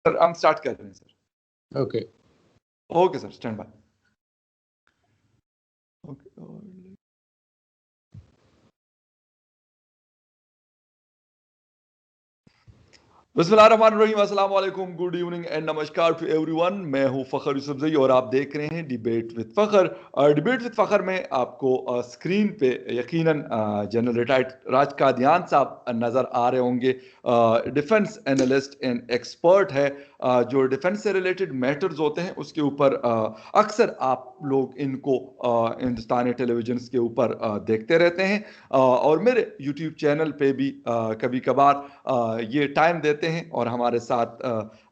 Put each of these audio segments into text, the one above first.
Sir हम start कर रहे हैं sir. Okay okay sir, stand by. बिस्मिल्लाहिर्रहमानिर्रहीम, अस्सलाम वालेकुम, गुड इवनिंग एंड नमस्कार टू एवरीवन। मैं हूं फ़खर यूसुफजई और आप देख रहे हैं debate with Fakhar. Debate with Fakhar में आपको स्क्रीन पे यकीनन जनरल रिटायर्ड राज कादियान साहब नज़र आ रहे होंगे। डिफेंस एनालिस्ट एंड एक्सपर्ट है, जो डिफेंस से रिलेटेड मैटर्स होते हैं उसके ऊपर अक्सर आप लोग इनको हिंदुस्तानी टेलीविजन के ऊपर देखते रहते हैं, और मेरे यूट्यूब चैनल पे भी कभी कभार ये टाइम देते हैं और हमारे साथ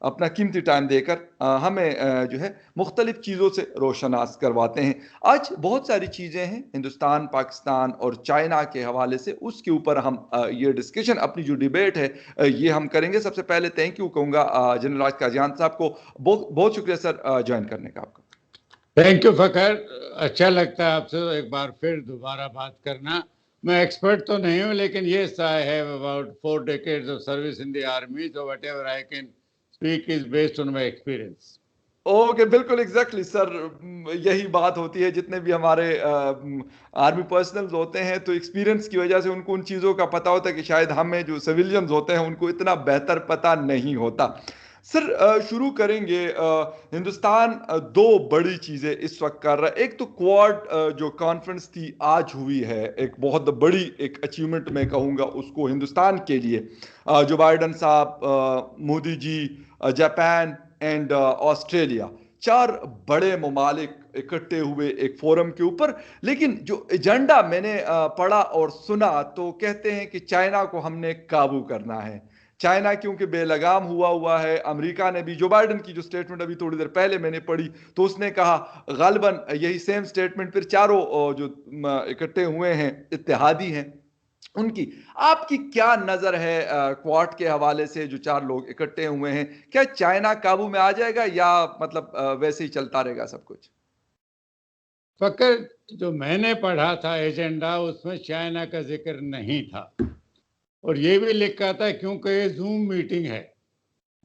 अपना कीमती टाइम देकर हमें जो है मुख्तलिफ चीज़ों से रोशनास करवाते हैं। आज बहुत सारी चीज़ें हैं हिंदुस्तान, पाकिस्तान और चाइना के हवाले से, उसके ऊपर हम ये डिस्कशन, अपनी जो डिबेट है ये हम करेंगे। सबसे पहले थैंक यू कहूँगा जनरल राज कादियान साहब को, बहुत बहुत शुक्रिया सर ज्वाइन करने का आपका। थैंक यू फ़खर, अच्छा लगता है आपसे एक बार फिर दोबारा बात करना। मैं एक्सपर्ट तो नहीं हूँ, लेकिन yes I have about 4 decades of service in the army, so whatever I can speak is based on my experience. Okay, बिल्कुल एग्जैक्टली सर, यही बात होती है। जितने भी हमारे आर्मी पर्सनल्स होते हैं तो एक्सपीरियंस की वजह से उनको उन चीज़ों का पता होता है कि शायद हमें जो सिविलियंस होते हैं उनको इतना बेहतर पता नहीं होता। सर शुरू करेंगे। हिंदुस्तान दो बड़ी चीज़ें इस वक्त कर रहा है। एक तो क्वाड जो कॉन्फ्रेंस थी आज हुई है, एक बहुत बड़ी एक अचीवमेंट मैं कहूँगा उसको हिंदुस्तान के लिए। जो बाइडन साहब, Modi ji, Japan and Australia, चार बड़े ममालिक इकट्ठे हुए एक फोरम के ऊपर। लेकिन जो एजेंडा मैंने पढ़ा और सुना तो कहते हैं कि चाइना को हमने काबू करना है। चाइना क्योंकि बेलगाम हुआ है। अमेरिका ने भी, जो बाइडन की जो स्टेटमेंट अभी थोड़ी देर पहले मैंने पढ़ी तो उसने कहा, गालिबन यही सेम स्टेटमेंट फिर चारों जो इकट्ठे हुए हैं इत्तेहादी हैं उनकी। आपकी क्या नजर है क्वाड के हवाले से, जो चार लोग इकट्ठे हुए हैं, क्या चाइना काबू में आ जाएगा या मतलब वैसे ही चलता रहेगा सब कुछ? फ़खर, जो मैंने पढ़ा था एजेंडा, उसमें चाइना का जिक्र नहीं था और ये भी लिखा था क्योंकि ये जूम मीटिंग है,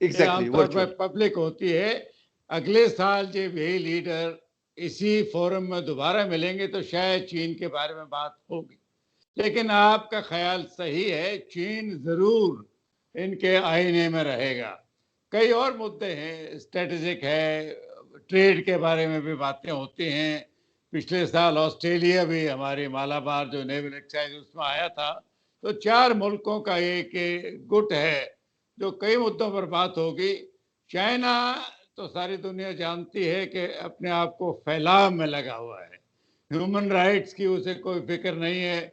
ये एग्जैक्टली, आमतौर पर वर्चुअल। पब्लिक होती है। अगले साल जब यही लीडर इसी फोरम में दोबारा मिलेंगे तो शायद चीन के बारे में बात होगी। लेकिन आपका ख्याल सही है, चीन जरूर इनके आईने में रहेगा। कई और मुद्दे हैं, स्ट्रेटेजिक है, ट्रेड के बारे में भी बातें होती हैं। पिछले साल ऑस्ट्रेलिया भी हमारी मालाबार जो नेवल एक्सरसाइज उसमें आया था। तो चार मुल्कों का एक गुट है जो कई मुद्दों पर बात होगी। चाइना तो सारी दुनिया जानती है कि अपने आप को फैलाव में लगा हुआ है, ह्यूमन राइट्स की उसे कोई फिक्र नहीं है।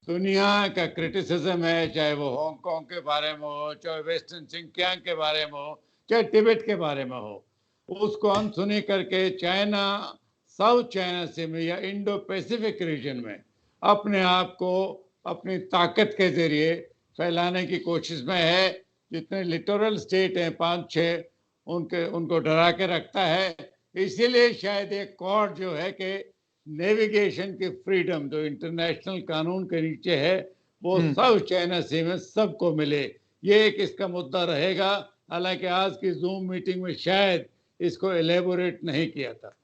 दुनिया का क्रिटिसिज्म है, चाहे वो हांगकांग के बारे में हो, चाहे वेस्टर्न सिंकियांग के बारे में हो, चाहे तिब्बत के बारे में हो, उसको अनसुनी करके चाइना साउथ चाइना सी में या इंडो पैसिफिक रीजन में अपने आप को अपनी ताकत के जरिए फैलाने की कोशिश में है। जितने लिटोरल स्टेट हैं 5-6, उनको डरा के रखता है। इसीलिए शायद एक कॉर्ड जो है कि नेविगेशन की फ्रीडम जो इंटरनेशनल कानून के नीचे है वो साउथ चाइना सी में सबको मिले, ये एक इसका मुद्दा रहेगा। हालांकि आज की जूम मीटिंग में शायद इसको एलेबोरेट नहीं किया था।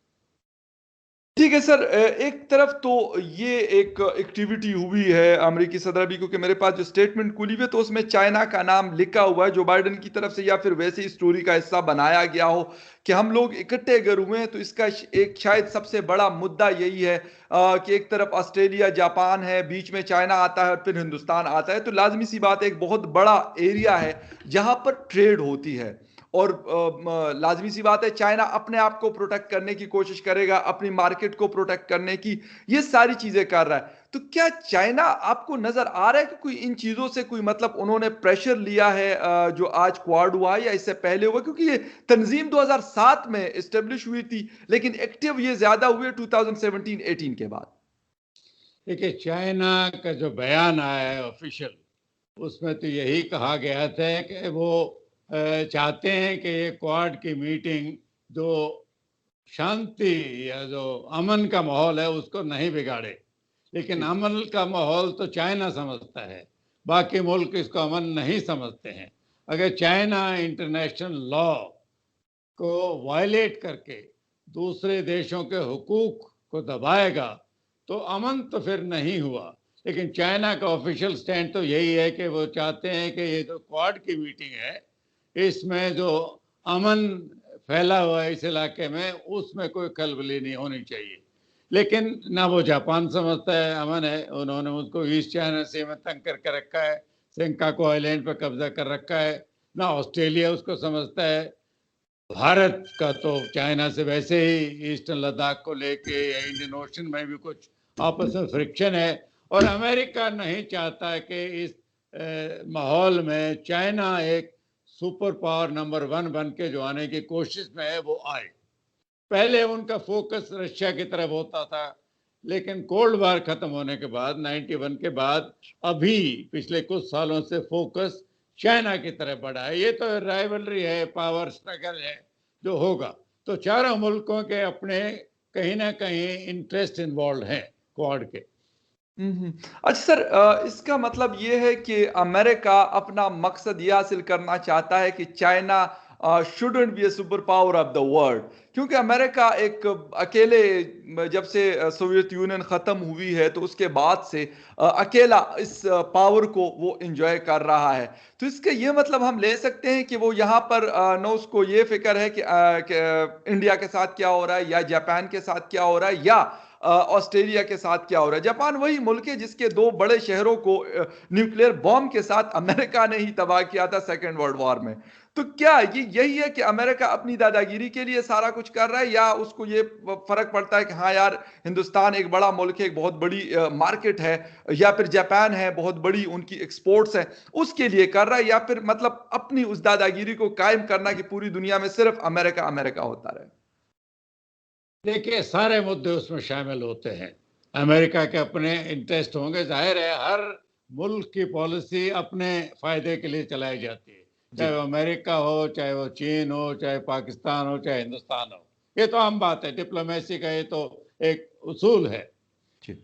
ठीक है सर, एक तरफ तो ये एक एक्टिविटी हुई है अमेरिकी सदर भी, क्योंकि मेरे पास जो स्टेटमेंट खुली हुई है तो उसमें चाइना का नाम लिखा हुआ है जो बाइडन की तरफ से, या फिर वैसे ही स्टोरी का हिस्सा बनाया गया हो कि हम लोग इकट्ठे अगर हुए हैं। तो इसका एक शायद सबसे बड़ा मुद्दा यही है कि एक तरफ ऑस्ट्रेलिया, जापान है, बीच में चाइना आता है और फिर हिंदुस्तान आता है। तो लाजमी सी बात है, एक बहुत बड़ा एरिया है जहां पर ट्रेड होती है और लाजमी सी बात है चाइना अपने आप को प्रोटेक्ट करने की कोशिश करेगा, अपनी मार्केट को प्रोटेक्ट करने की ये सारी चीजें कर रहा है। तो क्या चाइना आपको नजर आ रहा है कि कोई इन चीजों से कोई मतलब उन्होंने प्रेशर लिया है जो आज क्वाड हुआ है, या इससे पहले हुआ? क्योंकि ये तंजीम 2007 में इस्टेब्लिश हुई थी लेकिन एक्टिव ये ज्यादा हुए 2017-18 के बाद। देखिए, चाइना का जो बयान आया है ऑफिशियल, उसमें तो यही कहा गया था कि वो चाहते हैं कि ये क्वाड की मीटिंग जो शांति या जो अमन का माहौल है उसको नहीं बिगाड़े। लेकिन ठीक। अमन का माहौल तो चाइना समझता है, बाकी मुल्क इसको अमन नहीं समझते हैं। अगर चाइना इंटरनेशनल लॉ को वायलेट करके दूसरे देशों के हुकूक को दबाएगा तो अमन तो फिर नहीं हुआ। लेकिन चाइना का ऑफिशियल स्टैंड तो यही है कि वो चाहते हैं कि ये जो क्वाड की मीटिंग है इसमें जो अमन फैला हुआ है इस इलाके में उसमें कोई खलबली नहीं होनी चाहिए। लेकिन ना वो जापान समझता है अमन है, उन्होंने उसको ईस्ट चाइना सी में तंग करके रखा है, सेंकाकू आइलैंड पर कब्जा कर रखा है, ना ऑस्ट्रेलिया उसको समझता है। भारत का तो चाइना से वैसे ही ईस्टर्न लद्दाख को लेके या इंडियन ओशन में भी कुछ आपस में फ्रिक्शन है, और अमेरिका नहीं चाहता कि इस माहौल में चाइना एक सुपर पावर नंबर 1 बन के जो आने की कोशिश में है वो आए। पहले उनका फोकस रशिया की तरफ होता था, लेकिन कोल्ड वार खत्म होने के बाद 91 के बाद अभी पिछले कुछ सालों से फोकस चाइना की तरफ बढ़ा है। ये तो राइवलरी है, पावर स्ट्रगल है जो होगा। तो चारों मुल्कों के अपने कहीं ना कहीं इंटरेस्ट इन्वॉल्व हैं क्वाड के। अच्छा सर, इसका मतलब ये है कि अमेरिका अपना मकसद ये हासिल करना चाहता है कि China shouldn't be A super power of the world, क्योंकि अमेरिका एक अकेले जब से सोवियत यूनियन ख़त्म हुई है तो उसके बाद से अकेला इस पावर को वो एंजॉय कर रहा है। तो इसका ये मतलब हम ले सकते हैं कि वो यहाँ पर न उसको ये फिक्र है कि इंडिया के साथ क्या हो रहा है या जापान के साथ क्या हो रहा है या ऑस्ट्रेलिया के साथ क्या हो रहा है। जापान वही मुल्क है जिसके 2 बड़े शहरों को न्यूक्लियर बॉम्ब के साथ अमेरिका ने ही तबाह किया था सेकेंड वर्ल्ड वॉर में। तो क्या ये यही है कि अमेरिका अपनी दादागिरी के लिए सारा कुछ कर रहा है, या उसको ये फर्क पड़ता है कि हाँ यार हिंदुस्तान एक बड़ा मुल्क है, एक बहुत बड़ी मार्केट है, या फिर जापान है बहुत बड़ी उनकी एक्सपोर्ट्स है, उसके लिए कर रहा है, या फिर मतलब अपनी उस दादागिरी को कायम करना कि पूरी दुनिया में सिर्फ अमेरिका अमेरिका होता रहे। देखिए सारे मुद्दे उसमें शामिल होते हैं। अमेरिका के अपने इंटरेस्ट होंगे, जाहिर है हर मुल्क की पॉलिसी अपने फायदे के लिए चलाई जाती है, चाहे वो अमेरिका हो, चाहे वो चीन हो, चाहे पाकिस्तान हो, चाहे हिंदुस्तान हो। ये तो आम बात है, डिप्लोमेसी का ये तो एक उसूल है।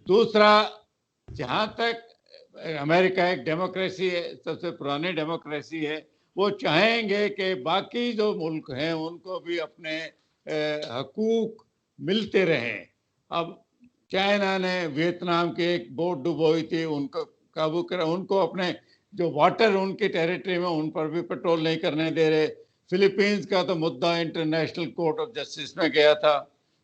दूसरा, जहाँ तक अमेरिका एक डेमोक्रेसी है, सबसे पुरानी डेमोक्रेसी है, वो चाहेंगे कि बाकी जो मुल्क हैं उनको भी अपने हकूक मिलते रहें। अब चाइना ने वियतनाम की एक बोट डुबोई थी, उनको काबू करा, उनको अपने जो वाटर उनकी टेरिटरी में उन पर भी पेट्रोल नहीं करने दे रहे। फिलीपींस का तो मुद्दा इंटरनेशनल कोर्ट ऑफ जस्टिस में गया था,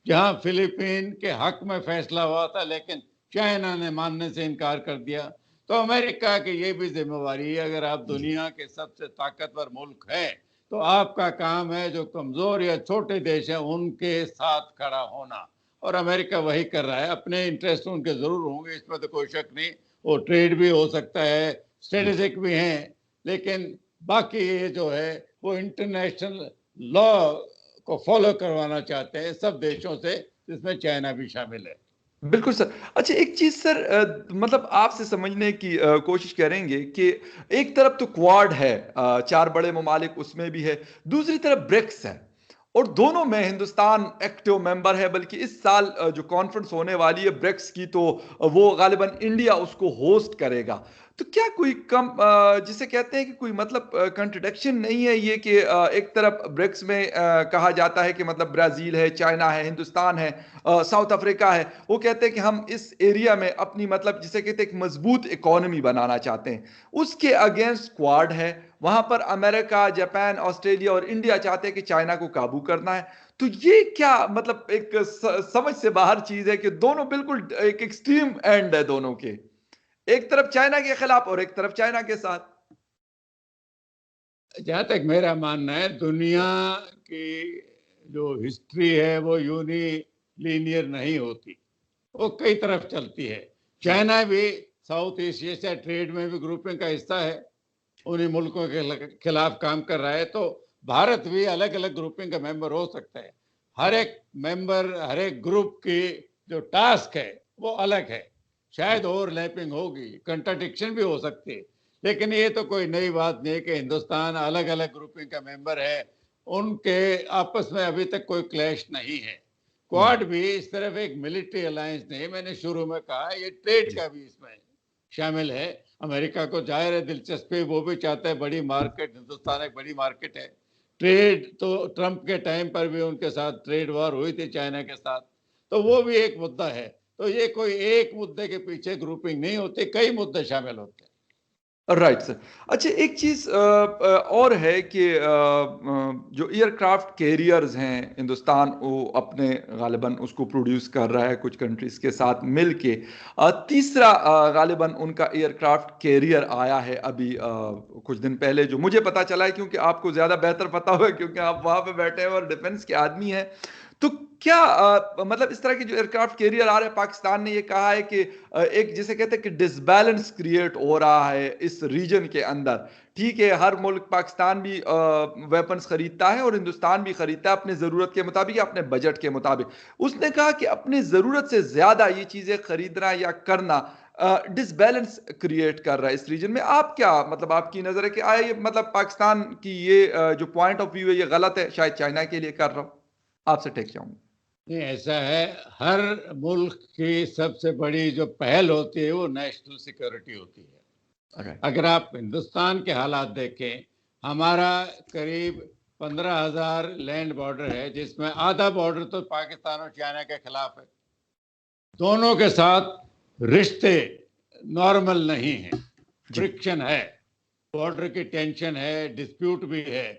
जहां फिलीपीन के हक में फैसला हुआ था, लेकिन चाइना ने मानने से इनकार कर दिया। तो अमेरिका की ये भी जिम्मेवारी है, अगर आप दुनिया के सबसे ताकतवर मुल्क हैं तो आपका काम है जो कमजोर या छोटे देश हैं उनके साथ खड़ा होना, और अमेरिका वही कर रहा है। अपने इंटरेस्ट उनके जरूर होंगे, इसमें तो कोई शक नहीं, वो ट्रेड भी हो सकता है, स्ट्रेटेजिक भी हैं, लेकिन बाकी ये जो है वो इंटरनेशनल लॉ को फॉलो करवाना चाहते हैं सब देशों से, जिसमें चाइना भी शामिल है। बिल्कुल सर। अच्छा एक चीज़ सर, मतलब आपसे समझने की कोशिश करेंगे कि एक तरफ तो क्वाड है, 4 बड़े ममालिक उसमें भी है, दूसरी तरफ ब्रिक्स है, और दोनों में हिंदुस्तान एक्टिव मेंबर है, बल्कि इस साल जो कॉन्फ्रेंस होने वाली है ब्रिक्स की तो वो गालिबन इंडिया उसको होस्ट करेगा। तो क्या कोई कम जिसे कहते हैं कि कोई मतलब कंट्रडिक्शन नहीं है ये कि एक तरफ ब्रिक्स में कहा जाता है कि मतलब ब्राज़ील है, चाइना है, हिंदुस्तान है, साउथ अफ्रीका है, वो कहते हैं कि हम इस एरिया में अपनी मतलब जिसे कहते हैं एक मजबूत इकोनॉमी बनाना चाहते हैं। उसके अगेंस्ट क्वाड है, वहां पर अमेरिका, जापान, ऑस्ट्रेलिया और इंडिया चाहते हैं कि चाइना को काबू करना है। तो ये क्या मतलब एक समझ से बाहर चीज है कि दोनों बिल्कुल एक एक्सट्रीम एंड है दोनों के, एक तरफ चाइना के खिलाफ और एक तरफ चाइना के साथ। जहाँ तक मेरा मानना है, दुनिया की जो हिस्ट्री है वो यूनी लीनियर नहीं होती, वो कई तरफ चलती है। चाइना भी साउथ ईस्ट एशिया ट्रेड में भी ग्रुपिंग का हिस्सा है, उन्हीं मुल्कों के खिलाफ काम कर रहा है। तो भारत भी अलग अलग ग्रुपिंग का मेंबर हो सकता है। हर एक मेंबर, हर एक ग्रुप की जो टास्क है वो अलग है, शायद ओवरलैपिंग होगी, कंट्राडिक्शन भी हो सकती है, लेकिन ये तो कोई नई बात नहीं है कि हिंदुस्तान अलग अलग ग्रुपिंग का मेंबर है, उनके आपस में अभी तक कोई क्लैश नहीं है। क्वाड भी सिर्फ एक मिलिट्री अलायंस नहीं, मैंने शुरू में कहा ये ट्रेड का भी इसमें शामिल है। अमेरिका को जाहिर है दिलचस्पी, वो भी चाहता है बड़ी मार्केट, हिंदुस्तान एक बड़ी मार्केट है। ट्रेड तो ट्रंप के टाइम पर भी उनके साथ ट्रेड वॉर हुई थी चाइना के साथ, तो वो भी एक मुद्दा है। तो ये कोई एक मुद्दे के पीछे ग्रुपिंग नहीं होती, कई मुद्दे शामिल होते हैं। Right sir. अच्छा, एक चीज और है कि जो एयरक्राफ्ट कैरियर्स हैं, हिंदुस्तान वो अपने गालिबन उसको प्रोड्यूस कर रहा है कुछ कंट्रीज के साथ मिलके। तीसरा गालिबन उनका एयरक्राफ्ट कैरियर आया है अभी कुछ दिन पहले, जो मुझे पता चला है, क्योंकि आपको ज्यादा बेहतर पता होगा क्योंकि आप वहां पे बैठे हैं और डिफेंस के आदमी हैं। तो क्या मतलब इस तरह के जो एयरक्राफ्ट कैरियर आ रहे हैं, पाकिस्तान ने ये कहा है कि एक जिसे कहते हैं कि डिसबैलेंस क्रिएट हो रहा है इस रीजन के अंदर। ठीक है, हर मुल्क, पाकिस्तान भी वेपन्स खरीदता है और हिंदुस्तान भी खरीदता है अपने ज़रूरत के मुताबिक, अपने बजट के मुताबिक। उसने कहा कि अपनी ज़रूरत से ज़्यादा ये चीज़ें खरीदना या करना डिसबैलेंस क्रिएट कर रहा है इस रीजन में। आप क्या मतलब, आपकी नज़र है कि आए ये मतलब पाकिस्तान की ये जो पॉइंट ऑफ व्यू है ये गलत है, शायद चाइना के लिए कर रहा हूँ? आपसे टेक चाहूंगा। नहीं, ऐसा है, हर मुल्क की सबसे बड़ी जो पहल होती है वो नेशनल सिक्योरिटी होती है। अगर आप हिंदुस्तान के हालात देखें, हमारा करीब 15,000 लैंड बॉर्डर है, जिसमें आधा बॉर्डर तो पाकिस्तान और चाइना के खिलाफ है। दोनों के साथ रिश्ते नॉर्मल नहीं है, फ्रिक्शन है, बॉर्डर की टेंशन है, डिस्प्यूट भी है।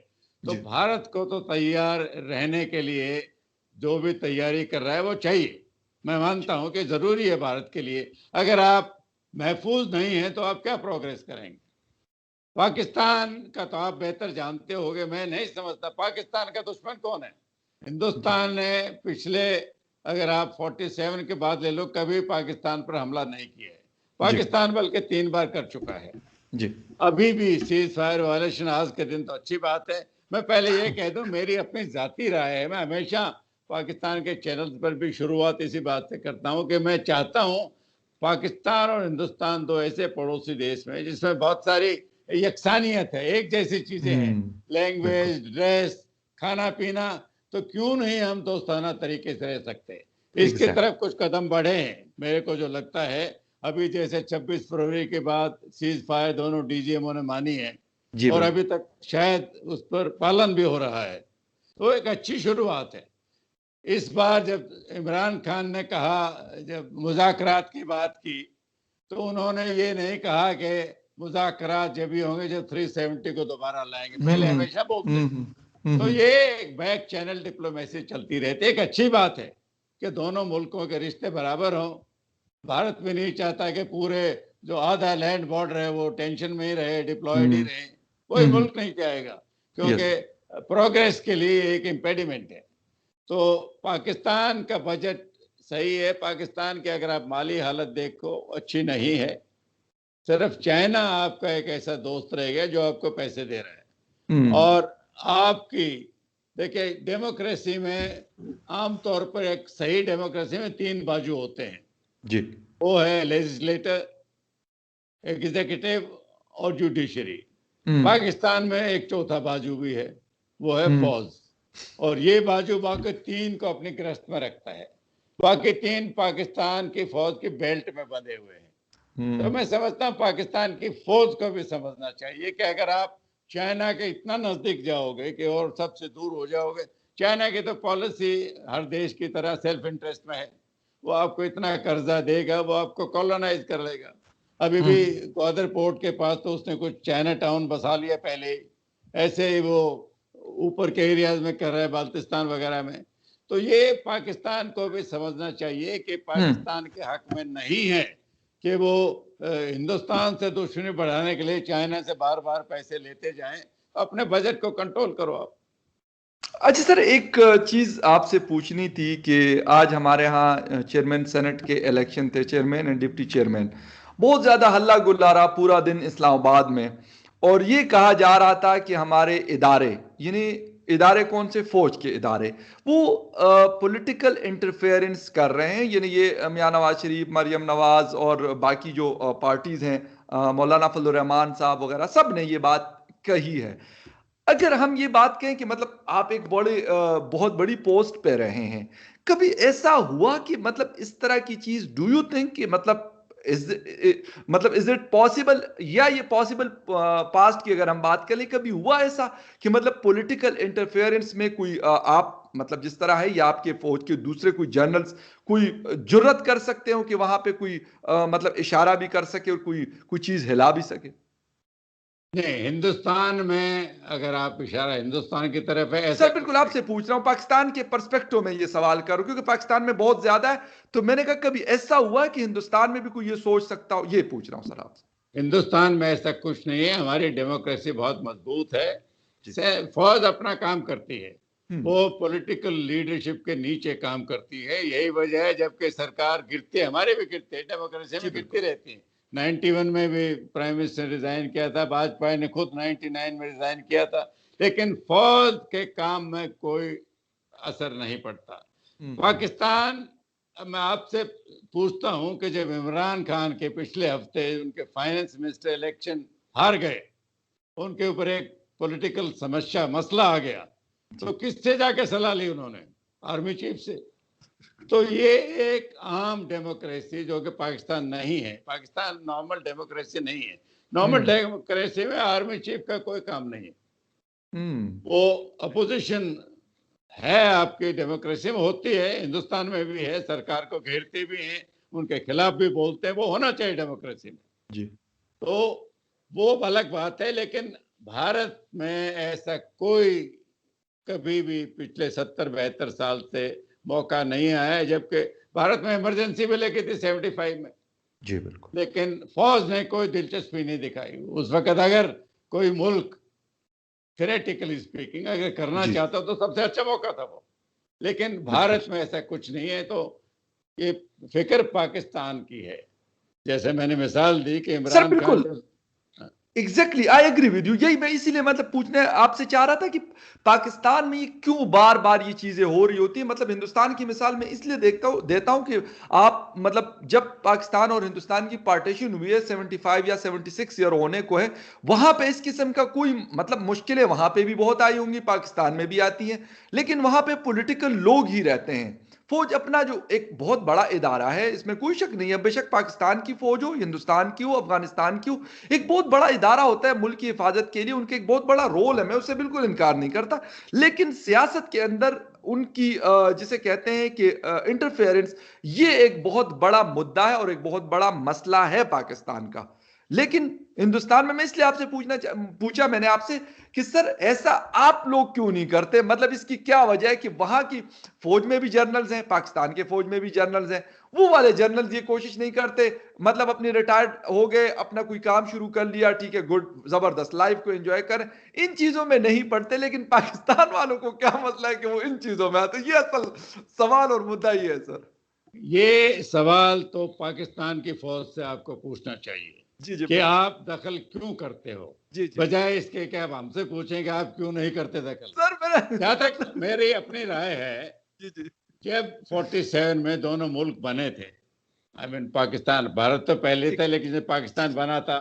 तो भारत को तो तैयार रहने के लिए जो भी तैयारी कर रहा है वो चाहिए। मैं मानता हूं कि जरूरी है भारत के लिए। अगर आप महफूज नहीं है तो आप क्या प्रोग्रेस करेंगे? पाकिस्तान का तो आप बेहतर जानते होंगे, मैं नहीं समझता पाकिस्तान का दुश्मन कौन है। हिंदुस्तान ने पिछले, अगर आप 47 के बाद ले लो, कभी पाकिस्तान पर हमला नहीं किया है। पाकिस्तान बल्कि 3 बार कर चुका है जी। अभी भी सीज फायर वायलेशन आज के दिन तो अच्छी बात है। मैं पहले ये कह दूं, मेरी अपनी जाती राय है, मैं हमेशा पाकिस्तान के चैनल्स पर भी शुरुआत इसी बात से करता हूं कि मैं चाहता हूं पाकिस्तान और हिंदुस्तान दो ऐसे पड़ोसी देश में जिसमें बहुत सारी यकसानियत है, एक जैसी चीजें हैं, लैंग्वेज, ड्रेस, खाना पीना, तो क्यों नहीं हम दोस्ताना तरीके से रह सकते? इसके तरफ कुछ कदम बढ़े हैं। मेरे को जो लगता है, अभी जैसे 26 फरवरी के बाद सीज फायर दोनों डीजीएमओ ने मानी है और अभी तक शायद उस पर पालन भी हो रहा है, तो एक अच्छी शुरुआत है। इस बार जब इमरान खान ने कहा, जब मुज़ाकरात की बात की, तो उन्होंने ये नहीं कहा कि मुज़ाकरात जब भी होंगे जब 370 को दोबारा लाएंगे, पहले हमेशा बोलते हैं। तो ये एक बैक चैनल डिप्लोमेसी चलती रहती है। एक अच्छी बात है कि दोनों मुल्कों के रिश्ते बराबर हों। भारत भी नहीं चाहता कि पूरे जो आधा लैंड बॉर्डर है वो टेंशन में ही रहे, डिप्लॉयड ही रहे। कोई मुल्क नहीं चाहेगा, क्योंकि प्रोग्रेस के लिए एक इम्पेडिमेंट है। तो पाकिस्तान का बजट सही है, पाकिस्तान की अगर आप माली हालत देखो अच्छी नहीं है। सिर्फ चाइना आपका एक ऐसा दोस्त रह गया जो आपको पैसे दे रहा है। और आपकी देखिए, डेमोक्रेसी में आमतौर पर, एक सही डेमोक्रेसी में 3 बाजू होते हैं जी। वो है लेजिस्लेटर, एग्जीक्यूटिव और जुडिशरी। पाकिस्तान में एक चौथा बाजू भी है, वो है फौज। और ये बाजू बाकी 3 को अपनी गिरफ्त में रखता है। बाकी 3 पाकिस्तान की फौज की बेल्ट में बंधे हुए हैं। तो मैं समझता हूँ पाकिस्तान की फौज को भी समझना चाहिए कि अगर आप चाइना के इतना नजदीक जाओगे कि और सबसे दूर हो जाओगे, चाइना की तो पॉलिसी हर देश की तरह सेल्फ इंटरेस्ट में है। वो आपको इतना कर्जा देगा, वो आपको कॉलोनाइज कर लेगा। अभी भी ग्वादर पोर्ट के पास तो उसने कुछ चाइना टाउन बसा लिया पहले, ऐसे ही वो ऊपर के एरियाज में कर रहा है, बाल्टिस्तान वगैरह में। तो ये पाकिस्तान को भी समझना चाहिए कि पाकिस्तान के हक में नहीं है कि वो हिंदुस्तान से दुश्मनी बढ़ाने के लिए चाइना से बार बार पैसे लेते जाएं। अपने बजट को कंट्रोल करो आप। अच्छा सर, एक चीज आपसे पूछनी थी कि आज हमारे यहाँ चेयरमैन सेनेट के इलेक्शन थे, चेयरमैन एंड डिप्टी चेयरमैन। बहुत ज्यादा हल्ला गुल्ला रहा पूरा दिन इस्लामाबाद में, और ये कहा जा रहा था कि हमारे इदारे, यानी इदारे कौन से, फौज के इदारे, वो पॉलिटिकल इंटरफेरेंस कर रहे हैं। यानी ये मियां नवाज शरीफ, मरियम नवाज और बाकी जो पार्टीज हैं, मौलाना फजल रहमान साहब वगैरह, सब ने ये बात कही है। अगर हम ये बात कहें कि मतलब आप एक बहुत बड़ी पोस्ट पे रहे हैं, कभी ऐसा हुआ कि मतलब इस तरह की चीज, डू यू थिंक कि मतलब मतलब इज इट पॉसिबल, या ये पॉसिबल पास्ट की अगर हम बात करें, कभी हुआ ऐसा कि मतलब पॉलिटिकल इंटरफेरेंस में कोई आप मतलब जिस तरह है, या आपके फौज के दूसरे कोई जनरल्स कोई जुर्रत कर सकते हो कि वहां पे कोई मतलब इशारा भी कर सके और कोई कोई चीज हिला भी सके? नहीं, हिंदुस्तान में अगर आप इशारा हिंदुस्तान की तरफ है, ऐसा सर कुछ बिल्कुल आपसे पूछ रहा हूं, पाकिस्तान के पर्सपेक्टिव में ये सवाल करूं, क्योंकि पाकिस्तान में बहुत ज्यादा है, तो मैंने कहा कभी ऐसा हुआ है कि हिंदुस्तान में भी कोई ये सोच सकता हो, ये पूछ रहा हूं सर आपसे। हिंदुस्तान में ऐसा कुछ नहीं है। हमारी डेमोक्रेसी बहुत मजबूत है। जी। फौज अपना काम करती है, हम्म। वो पॉलिटिकल लीडरशिप के नीचे काम करती है। यही वजह है जबकि सरकार गिरती है, हमारे भी गिरते हैं, डेमोक्रेसी जी में गिरती बिल्कुल। रहती है। 91 में भी प्राइम मिनिस्टर रिजाइन किया था, वाजपेयी ने खुद 99 में रिजाइन किया था, लेकिन फौज के काम में कोई असर नहीं पड़ता। पाकिस्तान, अब मैं आपसे पूछता हूं कि जब इमरान खान के पिछले हफ्ते उनके फाइनेंस मिनिस्टर इलेक्शन हार गए, उनके ऊपर एक पॉलिटिकल समस्या मसला आ गया, तो किससे जाके सलाह ली उन्होंने? आर्मी चीफ से। तो ये एक आम डेमोक्रेसी जो कि पाकिस्तान नहीं है, पाकिस्तान नॉर्मल डेमोक्रेसी नहीं है। नॉर्मल डेमोक्रेसी में आर्मी चीफ का कोई काम नहीं है। वो अपोजिशन है, आपकी डेमोक्रेसी में होती है, हिंदुस्तान में भी है, सरकार को घेरते भी हैं, उनके खिलाफ भी बोलते हैं, वो होना चाहिए डेमोक्रेसी में जी। तो वो अलग बात है। लेकिन भारत में ऐसा कोई कभी भी पिछले 70-72 साल से मौका नहीं आया है, जबकि भारत में इमरजेंसी भी लेके थी 75 में। जी बिल्कुल। लेकिन फौज ने कोई दिलचस्पी नहीं दिखाई उस वक्त। अगर कोई मुल्क थ्योरेटिकली स्पीकिंग अगर करना चाहता तो सबसे अच्छा मौका था वो, लेकिन भारत में ऐसा कुछ नहीं है। तो ये फिक्र पाकिस्तान की है। जैसे मैंने मिसाल दी कि सर इमरान खान बिल्कुल exactly I agree with you, यही मैं इसीलिए मतलब पूछने आपसे चाह रहा था कि पाकिस्तान में ये क्यों बार बार ये चीजें हो रही होती है। मतलब हिंदुस्तान की मिसाल मैं इसलिए देता हूं कि आप मतलब जब पाकिस्तान और हिंदुस्तान की पार्टीशन हुई है 75 या 76 ईयर होने को है, वहां पे इस किस्म का कोई मतलब मुश्किलें वहां पे भी बहुत आई होंगी, पाकिस्तान में भी आती हैं, लेकिन वहां पे पॉलिटिकल लोग ही रहते हैं। फौज अपना जो एक बहुत बड़ा इदारा है, इसमें कोई शक नहीं है, बेशक पाकिस्तान की फौज हो, हिंदुस्तान की हो, अफगानिस्तान की हो, एक बहुत बड़ा इदारा होता है मुल्क की हिफाजत के लिए, उनके एक बहुत बड़ा रोल है, मैं उससे बिल्कुल इनकार नहीं करता। लेकिन सियासत के अंदर उनकी जिसे कहते हैं कि इंटरफेरेंस, ये एक बहुत बड़ा मुद्दा है और एक बहुत बड़ा मसला है पाकिस्तान का। लेकिन हिंदुस्तान में मैं इसलिए आपसे पूछा मैंने आपसे कि सर ऐसा आप लोग क्यों नहीं करते, मतलब इसकी क्या वजह है कि वहां की फौज में भी जर्नल्स हैं, पाकिस्तान के फौज में भी जर्नल्स हैं, वो वाले जर्नल्स ये कोशिश नहीं करते, मतलब अपने रिटायर्ड हो गए, अपना कोई काम शुरू कर लिया, ठीक है, गुड, जबरदस्त, लाइफ को एंजॉय करें, इन चीजों में नहीं पड़ते। लेकिन पाकिस्तान वालों को क्या मसला है कि वो इन चीजों में आते? ये असल सवाल और मुद्दा ये है सर। ये सवाल तो पाकिस्तान की फौज से आपको पूछना चाहिए जी जी कि आप दखल क्यों करते हो, जी जी बजाय इसके कि आप हमसे पूछें कि आप क्यों नहीं करते दखल। सर मेरा जहां तक मेरी अपनी राय है, जी जी जब 47 में दोनों मुल्क बने थे, आई मीन पाकिस्तान, भारत तो पहले था, लेकिन जब पाकिस्तान बना था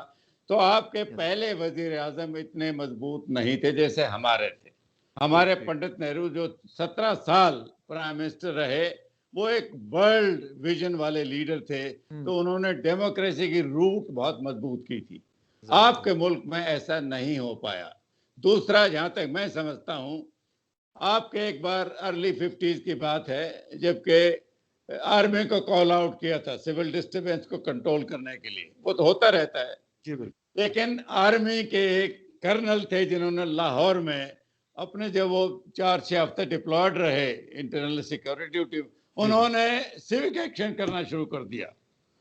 तो आपके पहले वजीर आजम इतने मजबूत नहीं थे जैसे हमारे थे। हमारे पंडित नेहरू जो 17 साल प्राइम मिनिस्टर रहे, वो एक वर्ल्ड विजन वाले लीडर थे, तो उन्होंने डेमोक्रेसी की रूट बहुत मजबूत की थी। आपके मुल्क में ऐसा नहीं हो पाया। दूसरा, जहां तक मैं समझता हूं, आपके एक बार अर्ली 50s की बात है, जबकि आर्मी को कॉल आउट किया था सिविल डिस्टर्बेंस को कंट्रोल करने के लिए, वो तो होता रहता है। जी बिल्कुल। लेकिन आर्मी के एक कर्नल थे जिन्होंने लाहौर में अपने, जब वो 4-6 हफ्ते डिप्लॉयड रहे इंटरनल सिक्योरिटी ड्यूटी, उन्होंने सिविक एक्शन करना शुरू कर दिया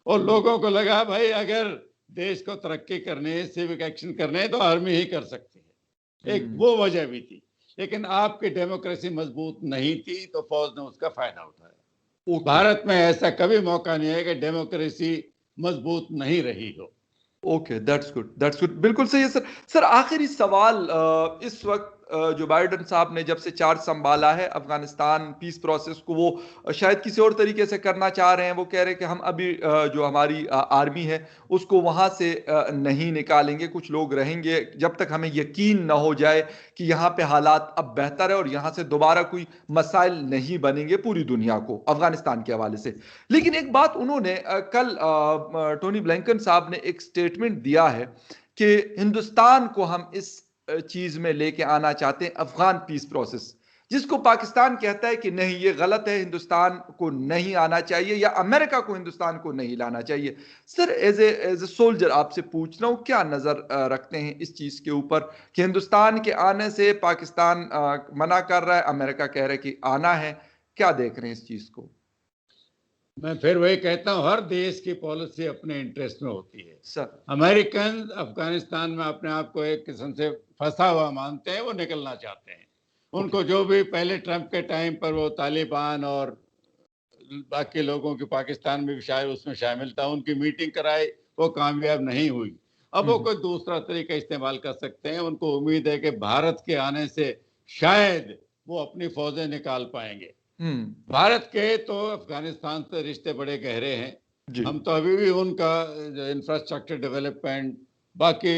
और लोगों को लगा भाई अगर देश को तरक्की करनी है, सिविक एक्शन करने है, तो आर्मी ही कर सकती है। एक वो वजह भी थी। लेकिन आपकी डेमोक्रेसी मजबूत नहीं थी तो फौज ने उसका फायदा उठाया। भारत में ऐसा कभी मौका नहीं है कि डेमोक्रेसी मजबूत नहीं रही हो। Okay, that's good, that's good, बिल्कुल सही है सर। सर आखिरी सवाल, इस वक्त जो बाइडेन साहब ने जब से चार्ज संभाला है अफगानिस्तान पीस प्रोसेस को, वो शायद किसी और तरीके से करना चाह रहे हैं। वो कह रहे हैं कि हम अभी जो हमारी आर्मी है उसको वहां से नहीं निकालेंगे, कुछ लोग रहेंगे जब तक हमें यकीन न हो जाए कि यहाँ पे हालात अब बेहतर है और यहाँ से दोबारा कोई मसाइल नहीं बनेंगे पूरी दुनिया को अफगानिस्तान के हवाले से। लेकिन एक बात उन्होंने कल टोनी ब्लिंकन साहब ने एक स्टेटमेंट दिया है कि हिंदुस्तान को हम इस चीज में लेके आना चाहते हैं, अफगान पीस प्रोसेस, जिसको पाकिस्तान कहता है कि नहीं ये गलत है, हिंदुस्तान को नहीं आना चाहिए या अमेरिका को हिंदुस्तान को नहीं लाना चाहिए। सर एज ए सोल्जर आपसे पूछ रहा हूं, क्या नजर रखते हैं इस चीज के ऊपर कि हिंदुस्तान के आने से पाकिस्तान मना कर रहा है, अमेरिका कह रहा है कि आना है, क्या देख रहे हैं इस चीज को? मैं फिर वही कहता हूँ, हर देश की पॉलिसी अपने इंटरेस्ट में होती है सर। अमेरिकन अफगानिस्तान में अपने आप को एक किस्म से फंसा हुआ मानते हैं, वो निकलना चाहते हैं। उनको जो भी पहले ट्रंप के टाइम पर वो तालिबान और बाकी लोगों की पाकिस्तान में भी शायद उसमें शामिल था, उनकी मीटिंग कराई, वो कामयाब नहीं हुई। अब वो कोई दूसरा तरीका इस्तेमाल कर सकते हैं। उनको उम्मीद है कि भारत के आने से शायद वो अपनी फौजें निकाल पाएंगे। भारत के तो अफगानिस्तान से रिश्ते बड़े गहरे हैं। हम तो अभी भी उनका इंफ्रास्ट्रक्चर डेवलपमेंट, बाकी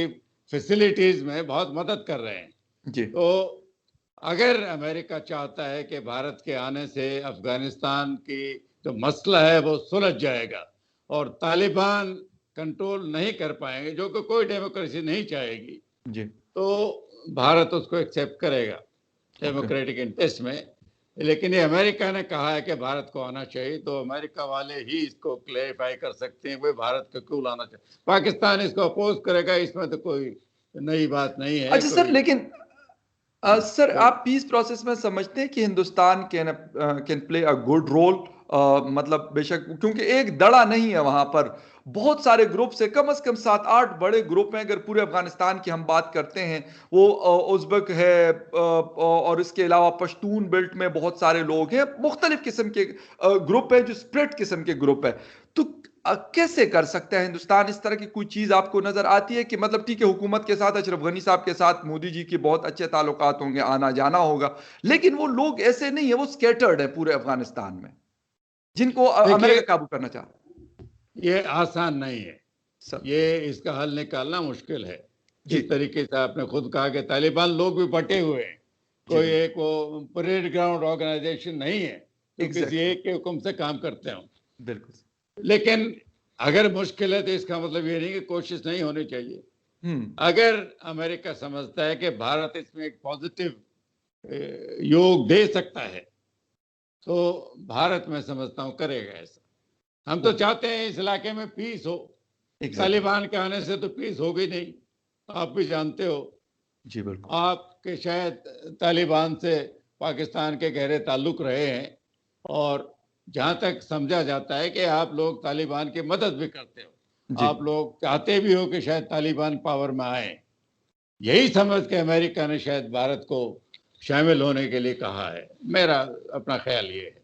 फैसिलिटीज में बहुत मदद कर रहे हैं जी। तो अगर अमेरिका चाहता है कि भारत के आने से अफगानिस्तान की जो मसला है वो सुलझ जाएगा और तालिबान कंट्रोल नहीं कर पाएंगे, जो कि कोई डेमोक्रेसी नहीं चाहेगी जी, तो भारत उसको एक्सेप्ट करेगा डेमोक्रेटिक इंटरेस्ट में। लेकिन ये अमेरिका ने कहा है कि भारत को आना चाहिए, तो अमेरिका वाले ही इसको क्लैरिफाई कर सकते हैं, वे भारत को क्यों लाना चाहिए। पाकिस्तान इसको अपोज करेगा, इसमें तो कोई नई बात नहीं है। अच्छा सर, लेकिन सर आप पीस प्रोसेस में समझते हैं कि Hindustan can play a good role? मतलब बेशक क्योंकि एक दड़ा नहीं है वहां पर, बहुत सारे ग्रुप से कम से कम 7-8 बड़े ग्रुप हैं। अगर पूरे अफगानिस्तान की हम बात करते हैं, वो उज़्बेक है और इसके अलावा पश्तून बेल्ट में बहुत सारे लोग हैं, मुख्तलिफ किस्म के ग्रुप है जो स्प्लिट किस्म के ग्रुप है। तो कैसे कर सकता है हिंदुस्तान इस तरह की कोई चीज आपको नजर आती है कि मतलब ठीक है हुकूमत के साथ, अशरफ गनी साहब के साथ मोदी जी के बहुत अच्छे ताल्लुकात होंगे, आना जाना होगा, लेकिन वो लोग ऐसे नहीं है, वो स्कैटर्ड है पूरे अफगानिस्तान में, जिनको अमेरिका काबू करना चाहता है। ये आसान नहीं है सर, ये इसका हल निकालना मुश्किल है। जिस तरीके से आपने खुद कहा कि तालिबान लोग भी बटे हुए हैं, कोई एक वो परेड ग्राउंड ऑर्गेनाइजेशन नहीं है तो किसी एक के हुक्म से काम करते हो। बिल्कुल। लेकिन अगर मुश्किल है तो इसका मतलब ये नहीं कि कोशिश नहीं होनी चाहिए। अगर अमेरिका समझता है कि भारत इसमें एक पॉजिटिव योग दे सकता है तो भारत मैं समझता हूँ करेगा ऐसा। हम तो चाहते हैं इस इलाके में पीस हो। तालिबान के आने से तो पीस होगी नहीं, आप भी जानते हो जी। बिल्कुल। आपके शायद तालिबान से पाकिस्तान के गहरे ताल्लुक रहे हैं और जहां तक समझा जाता है कि आप लोग तालिबान की मदद भी करते हो, आप लोग चाहते भी हो कि शायद तालिबान पावर में आए। यही समझ के अमेरिका ने शायद भारत को शामिल होने के लिए कहा है, मेरा अपना ख्याल ये है।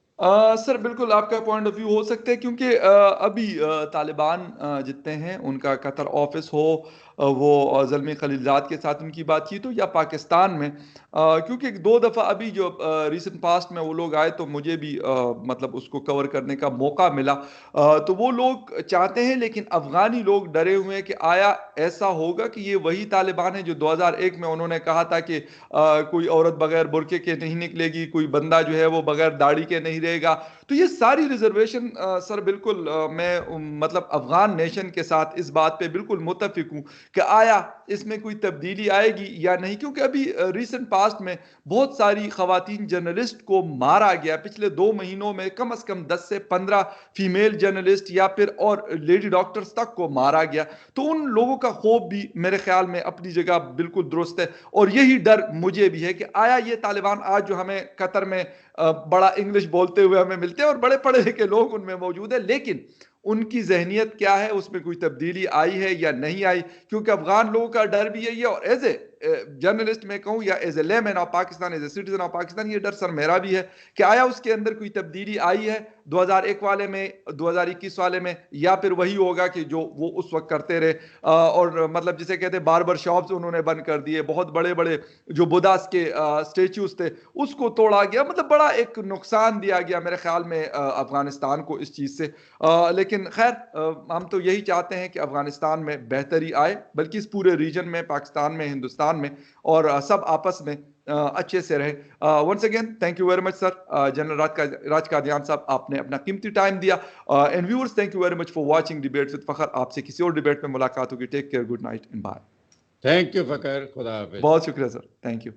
सर बिल्कुल आपका पॉइंट ऑफ व्यू हो सकता है, क्योंकि अभी तालिबान जितने हैं उनका कतर ऑफिस हो, वो ज़ल्मी खलीलजाद के साथ उनकी बातचीत हो, या पाकिस्तान में, क्योंकि 2 दफ़ा अभी जो रिसेंट पास्ट में वो लोग आए तो मुझे भी मतलब उसको कवर करने का मौका मिला। तो वो लोग चाहते हैं, लेकिन अफ़गानी लोग डरे हुए हैं कि आया ऐसा होगा कि ये वही तालिबान है जो 2001 में उन्होंने कहा था कि कोई औरत बगैर बुरके के नहीं निकलेगी, कोई बंदा जो है वो बगैर दाढ़ी के नहीं रहेगा। तो ये सारी रिजर्वेशन सर बिल्कुल मैं मतलब अफगान नेशन के साथ इस बात पे बिल्कुल मुत्तफिक हूँ कि आया इसमें कोई तब्दीली आएगी या नहीं, क्योंकि अभी रिसेंट पास्ट में बहुत सारी खवातीन जर्नलिस्ट को मारा गया। पिछले 2 महीनों में कम से कम 10 से 15 फीमेल जर्नलिस्ट या फिर और लेडी डॉक्टर्स तक को मारा गया। तो उन लोगों का खौफ भी मेरे ख्याल में अपनी जगह बिल्कुल दुरुस्त है, और यही डर मुझे भी है कि आया ये तालिबान आज जो हमें कतर में बड़ा इंग्लिश बोलते हुए हमें मिलते हैं और बड़े पढ़े लिखे लोग उनमें मौजूद है, लेकिन उनकी जहनियत क्या है, उसमें कोई तब्दीली आई है या नहीं आई, क्योंकि अफगान लोगों का डर भी यही है। और एज ए जर्नलिस्ट मैं कहूं या as a layman of Pakistan, as a citizen of Pakistan, ये डर सर मेरा भी है कि आया उसके अंदर कोई तब्दीली आई है 2001 वाले में, 2021 वाले में, या फिर वही होगा कि जो वो उस वक्त करते रहे। और मतलब जिसे कहते हैं बार्बर शॉप्स उन्होंने बंद कर दिए, बहुत बड़े बड़े जो बुद्धास के स्टेच्यूज थे उसको तोड़ा गया, मतलब बड़ा एक नुकसान दिया गया मेरे ख्याल में अफगानिस्तान को इस चीज़ से। लेकिन खैर हम तो यही चाहते हैं कि अफगानिस्तान में बेहतरी आए, बल्कि इस पूरे रीजन में, पाकिस्तान में, हिंदुस्तान में, और सब आपस में अच्छे से रहे। Once again thank you very much sir, general Raj Kadian साहब, आपने अपना कीमती टाइम दिया। And viewers, thank you very much for watching debates with Fakhar. आपसे किसी और डिबेट में मुलाकात होगी। Take care, good night and bye. Thank you Fakhar, खुदा हाफिज। बहुत शुक्रिया सर, थैंक यू।